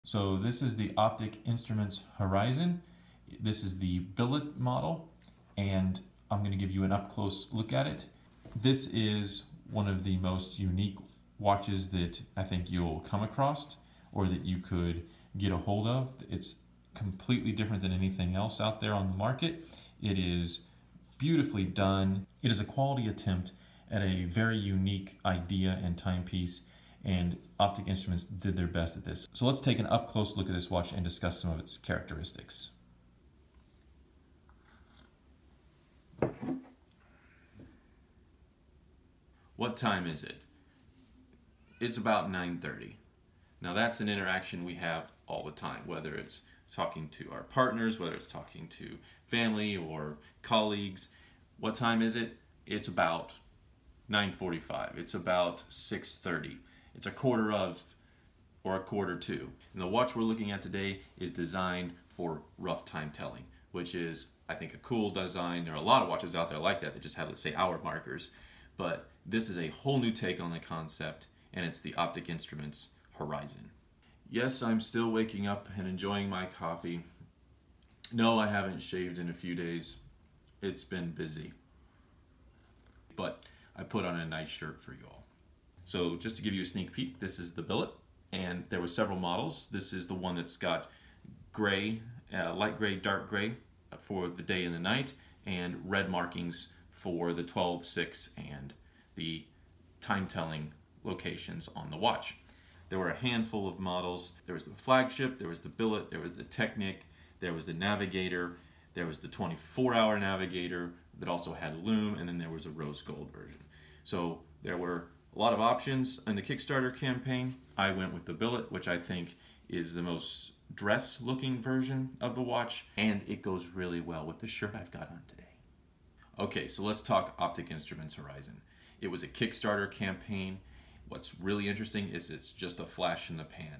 So this is the Optik Instruments Horizon. This is the billet model, and I'm going to give you an up-close look at it. This is one of the most unique watches that I think you'll come across or that you could get a hold of. It's completely different than anything else out there on the market. It is beautifully done. It is a quality attempt at a very unique idea and timepiece, and Optik Instruments did their best at this. So let's take an up-close look at this watch and discuss some of its characteristics. What time is it? It's about 9:30. Now that's an interaction we have all the time, whether it's talking to our partners, whether it's talking to family or colleagues. What time is it? It's about 9:45. It's about 6:30. It's a quarter of or a quarter to. And the watch we're looking at today is designed for rough time telling, which is, I think, a cool design. There are a lot of watches out there like that just have, let's say, hour markers. But this is a whole new take on the concept, and it's the Optik Instruments Horizon. Yes, I'm still waking up and enjoying my coffee. No, I haven't shaved in a few days. It's been busy. But I put on a nice shirt for you all. So just to give you a sneak peek, this is the billet, and there were several models. This is the one that's got gray, light gray, dark gray for the day and the night, and red markings for the 12, 6, and the time-telling locations on the watch. There were a handful of models. There was the flagship, there was the billet, there was the Technic, there was the Navigator, there was the 24-hour Navigator that also had lume, and then there was a rose gold version. So there were a lot of options in the Kickstarter campaign. I went with the billet, which I think is the most dress-looking version of the watch, and it goes really well with the shirt I've got on today. Okay, so let's talk Optik Instruments Horizon. It was a Kickstarter campaign. What's really interesting is it's just a flash in the pan.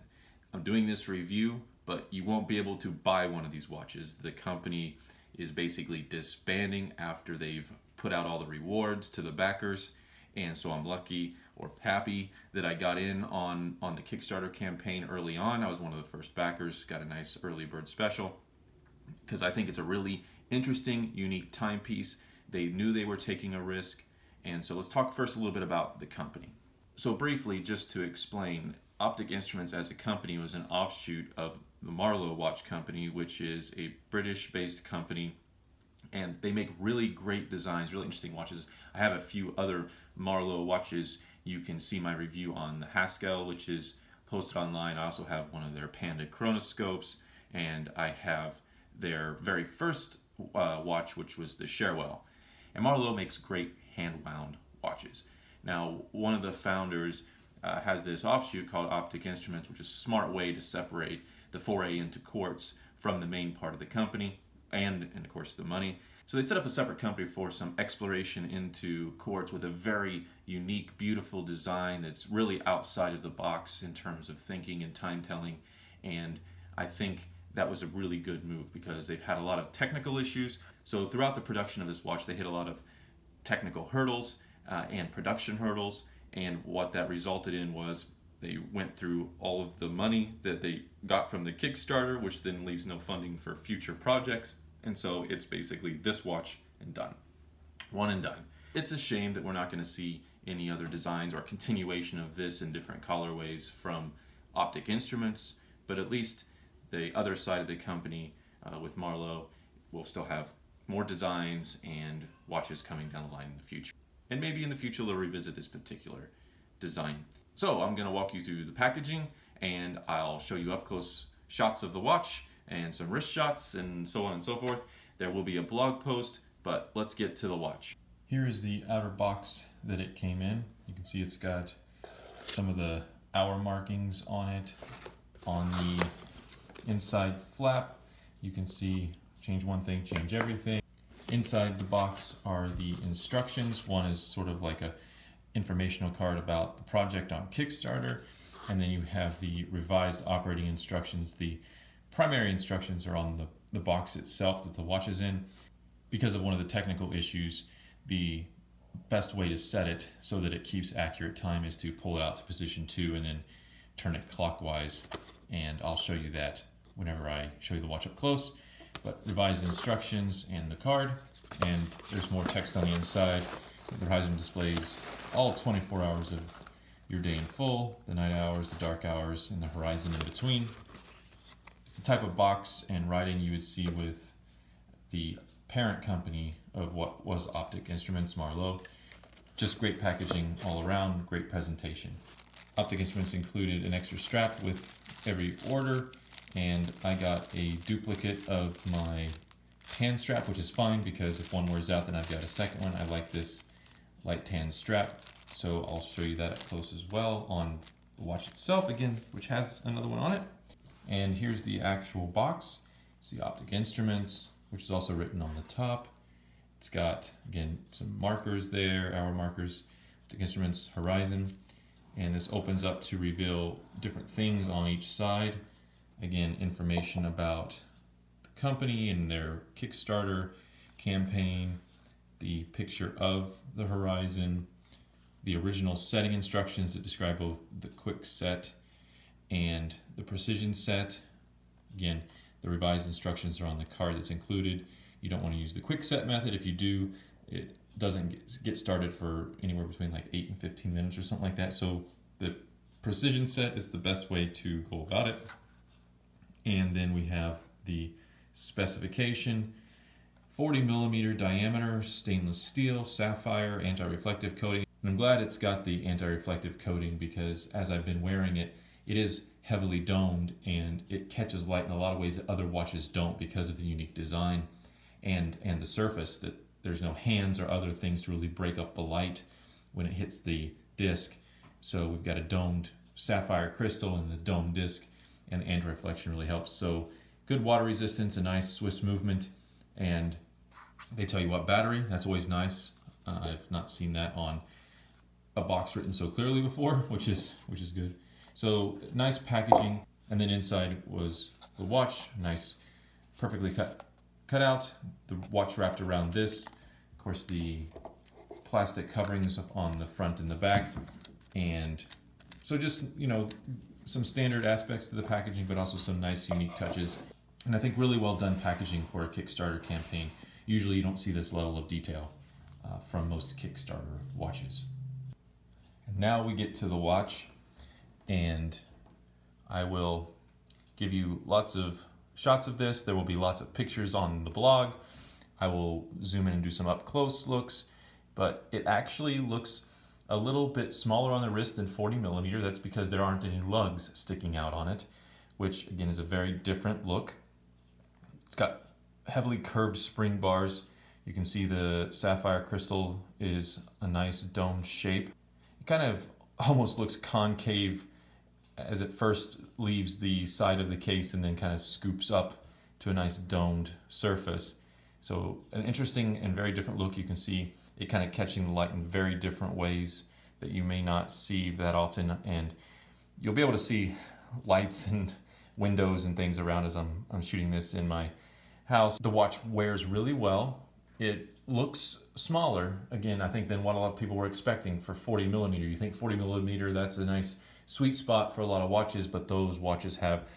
I'm doing this review, but you won't be able to buy one of these watches. The company is basically disbanding after they've put out all the rewards to the backers, and so I'm lucky or happy that I got in on the Kickstarter campaign early on. I was one of the first backers, got a nice early bird special, because I think it's a really interesting, unique timepiece. They knew they were taking a risk, and so let's talk first a little bit about the company. So briefly, just to explain, Optik Instruments as a company was an offshoot of the Marlowe Watch Company, which is a British-based company, and they make really great designs, really interesting watches. I have a few other Marlowe watches. You can see my review on the Haskell, which is posted online. I also have one of their Panda chronoscopes, and I have their very first watch, which was the Sherwell. And Marlowe makes great hand-wound watches. Now, one of the founders has this offshoot called Optik Instruments, which is a smart way to separate the foray into quartz from the main part of the company and of course, the money. So they set up a separate company for some exploration into quartz with a very unique, beautiful design that's really outside of the box in terms of thinking and time-telling. And I think that was a really good move because they've had a lot of technical issues. So throughout the production of this watch, they hit a lot of technical hurdles and production hurdles, and what that resulted in was they went through all of the money that they got from the Kickstarter, which then leaves no funding for future projects, and so it's basically this watch and done. One and done. It's a shame that we're not going to see any other designs or continuation of this in different colorways from Optik Instruments, but at least the other side of the company with Marlowe will still have more designs and watches coming down the line in the future. And maybe in the future they'll revisit this particular design. So I'm going to walk you through the packaging, and I'll show you up close shots of the watch and some wrist shots and so on and so forth. There will be a blog post, but let's get to the watch. Here is the outer box that it came in. You can see it's got some of the hour markings on it. On the inside flap, you can see change one thing, change everything. Inside the box are the instructions. One is sort of like a informational card about the project on Kickstarter, and then you have the revised operating instructions. The primary instructions are on the box itself that the watch is in. Because of one of the technical issues, the best way to set it so that it keeps accurate time is to pull it out to position 2 and then turn it clockwise and I'll show you that whenever I show you the watch up close. But revised instructions and the card, and there's more text on the inside. The Horizon displays all 24 hours of your day in full, the night hours, the dark hours, and the horizon in between. It's the type of box and writing you would see with the parent company of what was Optik Instruments, Marlowe. Just great packaging all around, great presentation. Optik Instruments included an extra strap with every order, and I got a duplicate of my tan strap, which is fine because if one wears out, then I've got a second one. I like this light tan strap, so I'll show you that up close as well on the watch itself, again, which has another one on it. And here's the actual box. See Optik Instruments, which is also written on the top. It's got, again, some markers there, hour markers, Optik Instruments Horizon. And this opens up to reveal different things on each side. Again, information about the company and their Kickstarter campaign, the picture of the Horizon, the original setting instructions that describe both the quick set and the precision set. Again, the revised instructions are on the card that's included. You don't want to use the quick set method. If you do, it doesn't get started for anywhere between like 8 and 15 minutes or something like that. So the precision set is the best way to go about it. And then we have the specification: 40mm diameter, stainless steel, sapphire, anti-reflective coating. And I'm glad it's got the anti-reflective coating because as I've been wearing it, it is heavily domed and it catches light in a lot of ways that other watches don't because of the unique design and the surface, that there's no hands or other things to really break up the light when it hits the disc. So we've got a domed sapphire crystal in the domed disc, and the anti-reflection really helps. So good water resistance, a nice Swiss movement, and they tell you what battery. That's always nice. I've not seen that on a box written so clearly before, which is good. So nice packaging, and then inside was the watch, nice, perfectly cut out. The watch wrapped around this. Of course, the plastic coverings on the front and the back, and so just, you know, some standard aspects to the packaging, but also some nice unique touches. And I think really well done packaging for a Kickstarter campaign. Usually you don't see this level of detail from most Kickstarter watches. And now we get to the watch, and I will give you lots of shots of this. There will be lots of pictures on the blog. I will zoom in and do some up close looks, but it actually looks a little bit smaller on the wrist than 40mm. That's because there aren't any lugs sticking out on it, which again is a very different look. It's got heavily curved spring bars. You can see the sapphire crystal is a nice domed shape. It kind of almost looks concave as it first leaves the side of the case and then kind of scoops up to a nice domed surface. So an interesting and very different look. You can see it kind of catching the light in very different ways that you may not see that often, and you'll be able to see lights and windows and things around as I'm shooting this in my house. The watch wears really well. It looks smaller, again, I think, than what a lot of people were expecting for 40mm. You think 40mm, that's a nice sweet spot for a lot of watches, but those watches have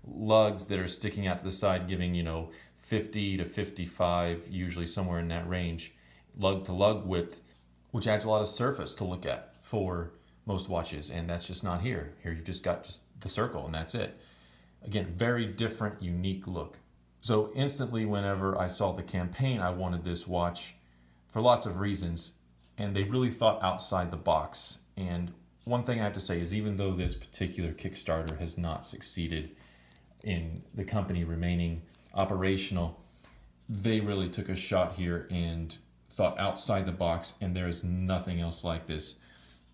lugs that are sticking out to the side, giving, you know, 50 to 55, usually somewhere in that range, lug to lug width, which adds a lot of surface to look at for most watches, and that's just not here. Here you've just got just the circle and that's it. Again, very different, unique look. So instantly whenever I saw the campaign, I wanted this watch for lots of reasons, and they really thought outside the box. And one thing I have to say is, even though this particular Kickstarter has not succeeded in the company remaining operational, they really took a shot here and thought outside the box, and there is nothing else like this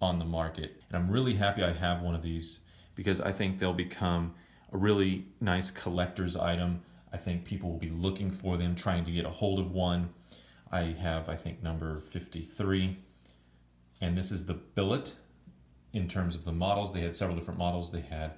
on the market. And I'm really happy I have one of these, because I think they'll become a really nice collector's item. I think people will be looking for them, trying to get a hold of one. I have, I think, number 53, and this is the billet. In terms of the models, they had several different models. They had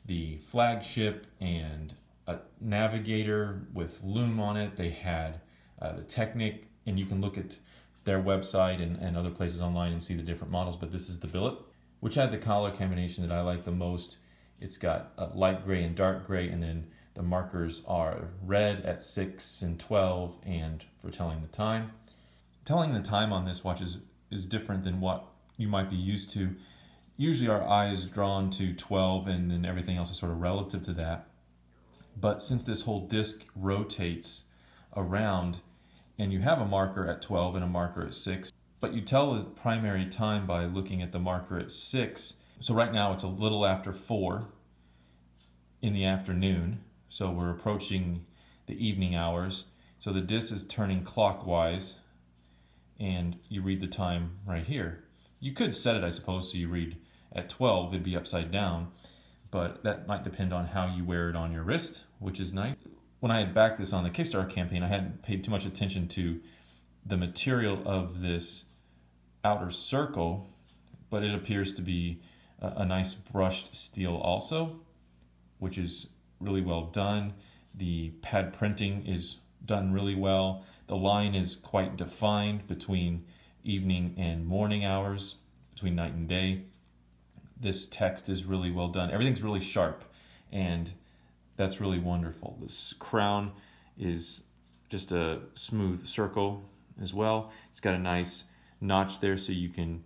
the flagship and a navigator with lume on it. They had the Technic, and you can look at their website and other places online and see the different models, but this is the billet, which had the collar combination that I like the most. It's got a light gray and dark gray, and then the markers are red at 6 and 12 and for telling the time. Telling the time on this watch is different than what you might be used to. Usually our eye is drawn to 12 and then everything else is sort of relative to that. But since this whole disc rotates around and you have a marker at 12 and a marker at 6, but you tell the primary time by looking at the marker at 6. So right now it's a little after 4 in the afternoon. So we're approaching the evening hours. So the disc is turning clockwise and you read the time right here. You could set it, I suppose, so you read at 12, it'd be upside down, but that might depend on how you wear it on your wrist, which is nice. When I had backed this on the Kickstarter campaign, I hadn't paid too much attention to the material of this outer circle, but it appears to be a nice brushed steel also, which is really well done. The pad printing is done really well. The line is quite defined between evening and morning hours, between night and day. This text is really well done. Everything's really sharp, and that's really wonderful. This crown is just a smooth circle as well. It's got a nice notch there so you can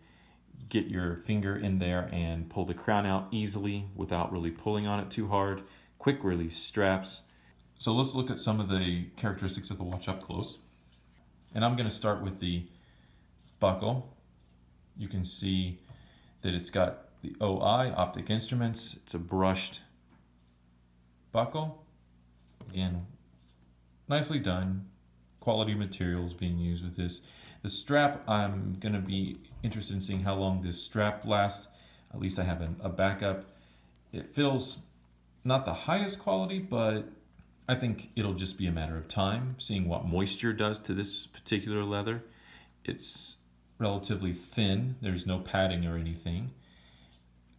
get your finger in there and pull the crown out easily without really pulling on it too hard. Quick release straps. So let's look at some of the characteristics of the watch up close. And I'm going to start with the buckle. You can see that it's got the OI, Optik Instruments. It's a brushed buckle. Again, nicely done. Quality materials being used with this. The strap, I'm going to be interested in seeing how long this strap lasts. At least I have a backup. It feels not the highest quality, but I think it'll just be a matter of time, seeing what moisture does to this particular leather. It's relatively thin. There's no padding or anything.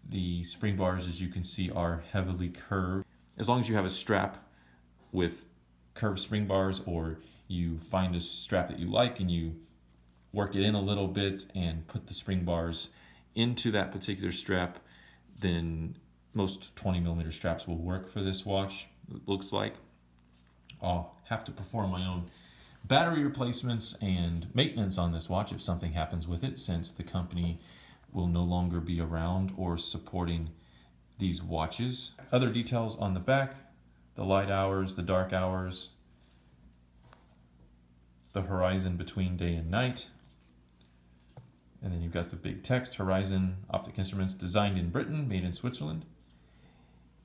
The spring bars, as you can see, are heavily curved. As long as you have a strap with curved spring bars, or you find a strap that you like and you work it in a little bit and put the spring bars into that particular strap, then most 20mm straps will work for this watch, it looks like. I'll have to perform my own battery replacements and maintenance on this watch if something happens with it, since the company will no longer be around or supporting these watches. Other details on the back: the light hours, the dark hours, the horizon between day and night, and then you've got the big text, Horizon, Optik Instruments, designed in Britain, made in Switzerland.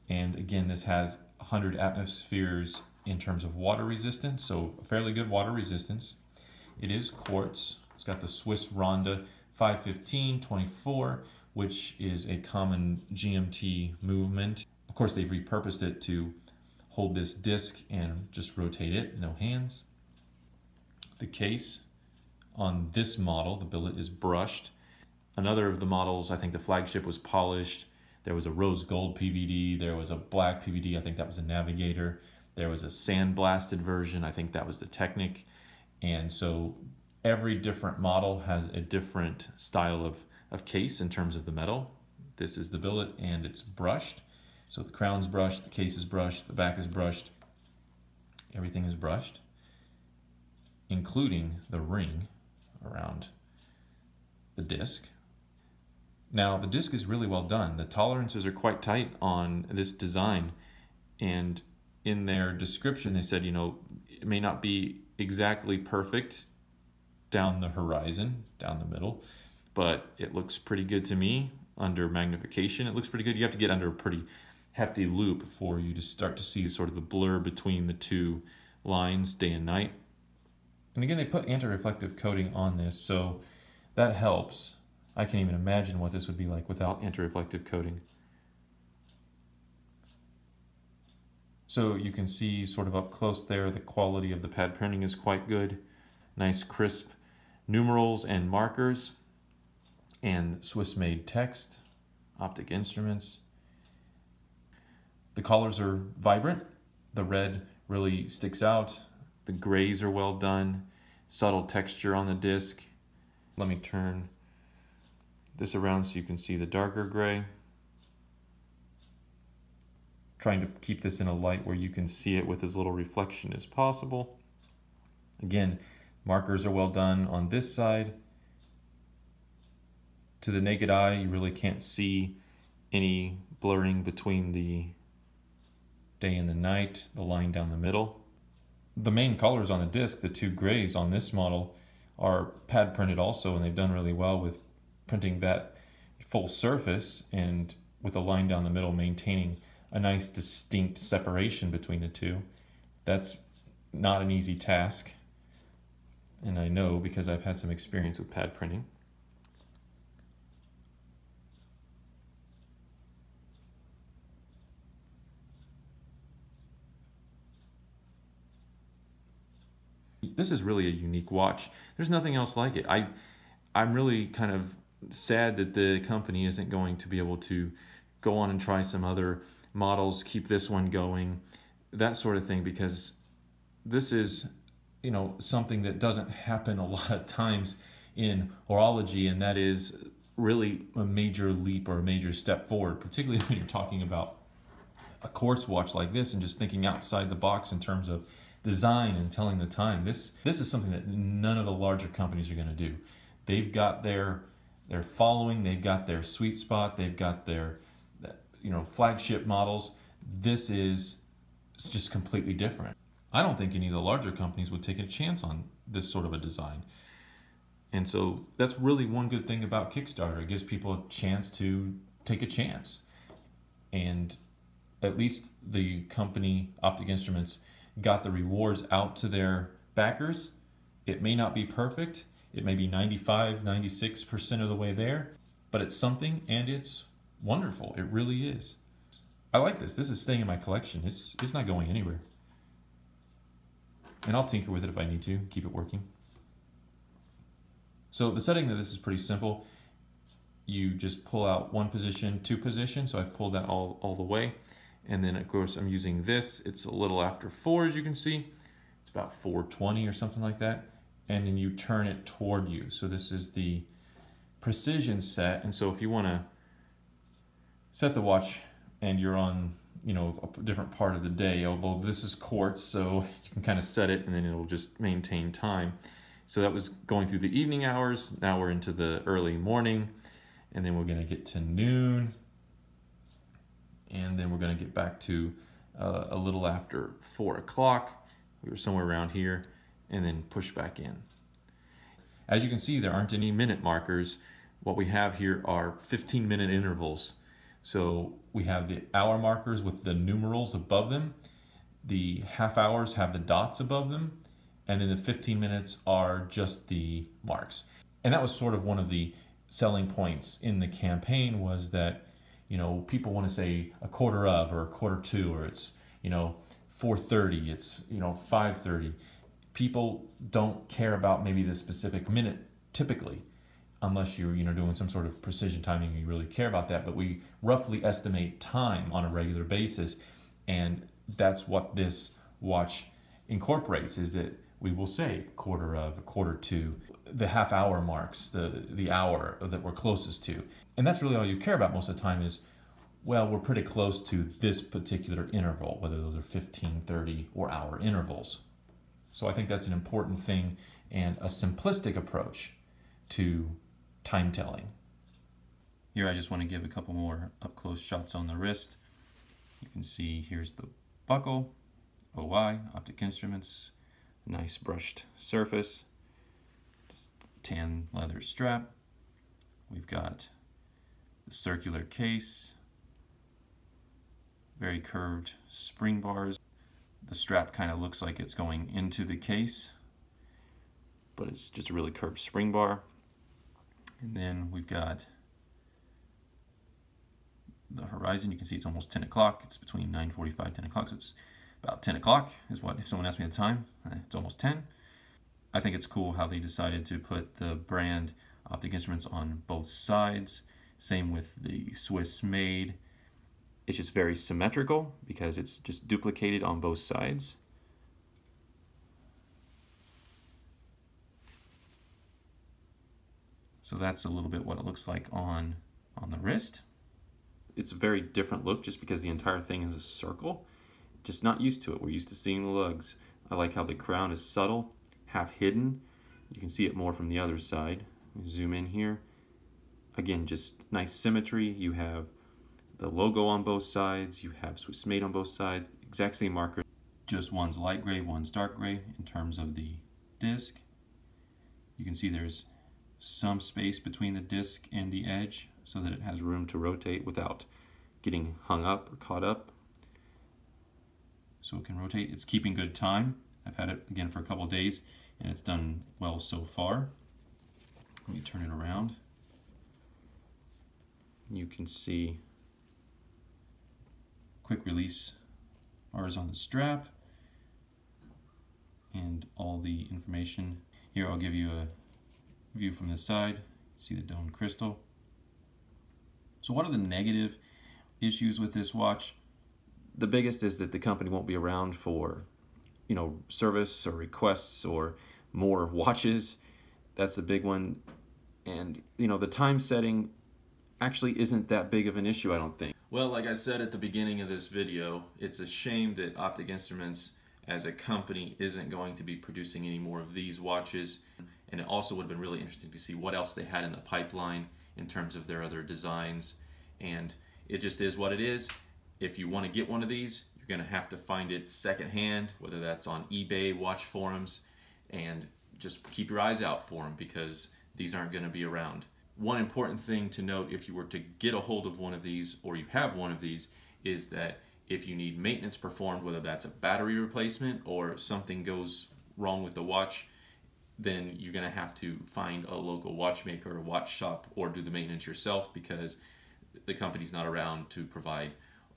And again, this has 100 atmospheres in terms of water resistance, so a fairly good water resistance. It is quartz. It's got the Swiss Ronda 515-24, which is a common GMT movement. Of course, they've repurposed it to hold this disc and just rotate it, no hands. The case on this model, the billet, is brushed. Another of the models, I think the flagship, was polished. There was a rose gold PVD, there was a black PVD, I think that was a Navigator. There was a sandblasted version, I think that was the Technic. And so every different model has a different style of case in terms of the metal. This is the billet and it's brushed. So the crown's brushed, the case is brushed, the back is brushed, everything is brushed, including the ring around the disc. Now the disc is really well done. The tolerances are quite tight on this design, and in their description they said, you know, it may not be exactly perfect down the horizon, down the middle, but it looks pretty good to me. Under magnification, it looks pretty good. You have to get under a pretty hefty loop for you to start to see sort of the blur between the two lines, day and night. And again, they put anti-reflective coating on this, so that helps. I can't even imagine what this would be like without anti-reflective coating. So you can see sort of up close there, the quality of the pad printing is quite good. Nice crisp numerals and markers, and Swiss-made text, Optik Instruments. The colors are vibrant. The red really sticks out. The grays are well done. Subtle texture on the disc. Let me turn this around so you can see the darker gray. trying to keep this in a light where you can see it with as little reflection as possible. Again, markers are well done on this side. To the naked eye, you really can't see any blurring between the day and the night, the line down the middle. The main colors on the disc, the two grays on this model, are pad printed also, and they've done really well with printing that full surface and with a line down the middle maintaining a nice distinct separation between the two. That's not an easy task, and I know because I've had some experience with pad printing. This is really a unique watch. There's nothing else like it. I'm really kind of sad that the company isn't going to be able to go on and try some other models, keep this one going, that sort of thing, because this is, you know, something that doesn't happen a lot of times in horology, and that is really a major leap or a major step forward, particularly when you're talking about a quartz watch like this and just thinking outside the box in terms of design and telling the time. This is something that none of the larger companies are going to do. They've got their following, they've got their sweet spot, they've got their, you know, flagship models. This is just completely different. I don't think any of the larger companies would take a chance on this sort of a design. And so that's really one good thing about Kickstarter. It gives people a chance to take a chance. And at least the company, Optik Instruments, got the rewards out to their backers. It may not be perfect. It may be 95, 96% of the way there, but it's something, and it's wonderful. It really is. I like this. This is staying in my collection. It's not going anywhere. And I'll tinker with it if I need to, keep it working. So the setting of this is pretty simple. You just pull out one position, two positions. So I've pulled that all the way. And then of course I'm using this. It's a little after 4, as you can see. It's about 4:20 or something like that. And then you turn it toward you. So this is the precision set. And so if you want to set the watch and you're on, you know, a different part of the day, although this is quartz, so you can kind of set it and then it'll just maintain time. So that was going through the evening hours. Now we're into the early morning, and then we're going to get to noon, and then we're going to get back to a little after 4 o'clock. We were somewhere around here, and then push back in. As you can see, there aren't any minute markers. What we have here are 15-minute intervals. So we have the hour markers with the numerals above them. The half hours have the dots above them. And then the 15 minutes are just the marks. And that was sort of one of the selling points in the campaign, was that, you know, people want to say a quarter of, or a quarter to, or it's, you know, 4:30, it's, you know, 5:30. People don't care about maybe the specific minute typically, unless you're, you know, doing some sort of precision timing and you really care about that. But we roughly estimate time on a regular basis, and that's what this watch incorporates, is that we will say quarter of, a quarter to, the half hour marks, the hour that we're closest to. And that's really all you care about most of the time is, well, we're pretty close to this particular interval, whether those are 15, 30, or hour intervals. So I think that's an important thing and a simplistic approach to time telling. Here I just want to give a couple more up-close shots on the wrist. You can see here's the buckle, OI, Optik Instruments, nice brushed surface, just tan leather strap. We've got the circular case, very curved spring bars. The strap kind of looks like it's going into the case, but it's just a really curved spring bar. And then we've got the horizon. You can see it's almost 10 o'clock. It's between 9:45 and 10 o'clock, so it's about 10 o'clock is what, if someone asked me the time, it's almost 10. I think it's cool how they decided to put the brand Optik Instruments on both sides. Same with the Swiss made. It's just very symmetrical because it's just duplicated on both sides. So that's a little bit what it looks like on the wrist. it's a very different look just because the entire thing is a circle. Just not used to it. We're used to seeing the lugs. I like how the crown is subtle, half hidden. You can see it more from the other side. Zoom in here. Again, just nice symmetry. You have the logo on both sides. You have Swiss made on both sides. Exact same marker. Just one's light gray, one's dark gray in terms of the disc. You can see there's some space between the disc and the edge so that it has room to rotate without getting hung up or caught up. So it can rotate. It's keeping good time. I've had it again for a couple days and it's done well so far. Let me turn it around. You can see quick release bars on the strap and all the information. Here I'll give you a view from this side. See the domed crystal. So what are the negative issues with this watch? The biggest is that the company won't be around for, service or requests or more watches. That's the big one. And, the time setting actually isn't that big of an issue, I don't think. Well, like I said at the beginning of this video, it's a shame that Optik Instruments as a company isn't going to be producing any more of these watches. And it also would have been really interesting to see what else they had in the pipeline in terms of their other designs. And it just is what it is. If you want to get one of these, you're going to have to find it secondhand, whether that's on eBay, watch forums, and just keep your eyes out for them because these aren't going to be around. One important thing to note if you were to get a hold of one of these or you have one of these is that if you need maintenance performed, whether that's a battery replacement or something goes wrong with the watch, then you're going to have to find a local watchmaker or watch shop or do the maintenance yourself because the company's not around to provide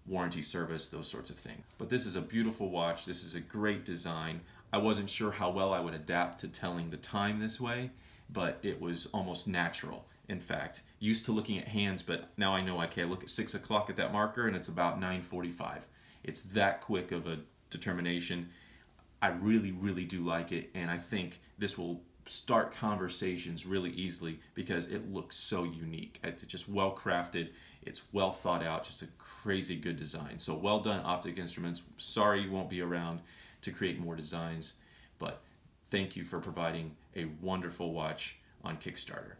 warranty service, those sorts of things. But this is a beautiful watch. This is a great design. I wasn't sure how well I would adapt to telling the time this way, but it was almost natural. In fact, used to looking at hands, but now I know, okay, I look at 6 o'clock at that marker and it's about 9:45. It's that quick of a determination. I really, really do like it, and I think this will start conversations really easily because it looks so unique. It's just well crafted, it's well thought out, just a crazy good design. So well done, Optik Instruments. Sorry you won't be around to create more designs, but thank you for providing a wonderful watch on Kickstarter.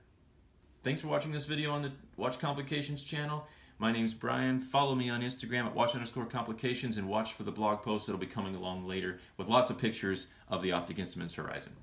Thanks for watching this video on the Watch Complications channel. My name's Brian. Follow me on Instagram at watch_complications and watch for the blog post that'll be coming along later with lots of pictures of the Optik Instruments Horizon.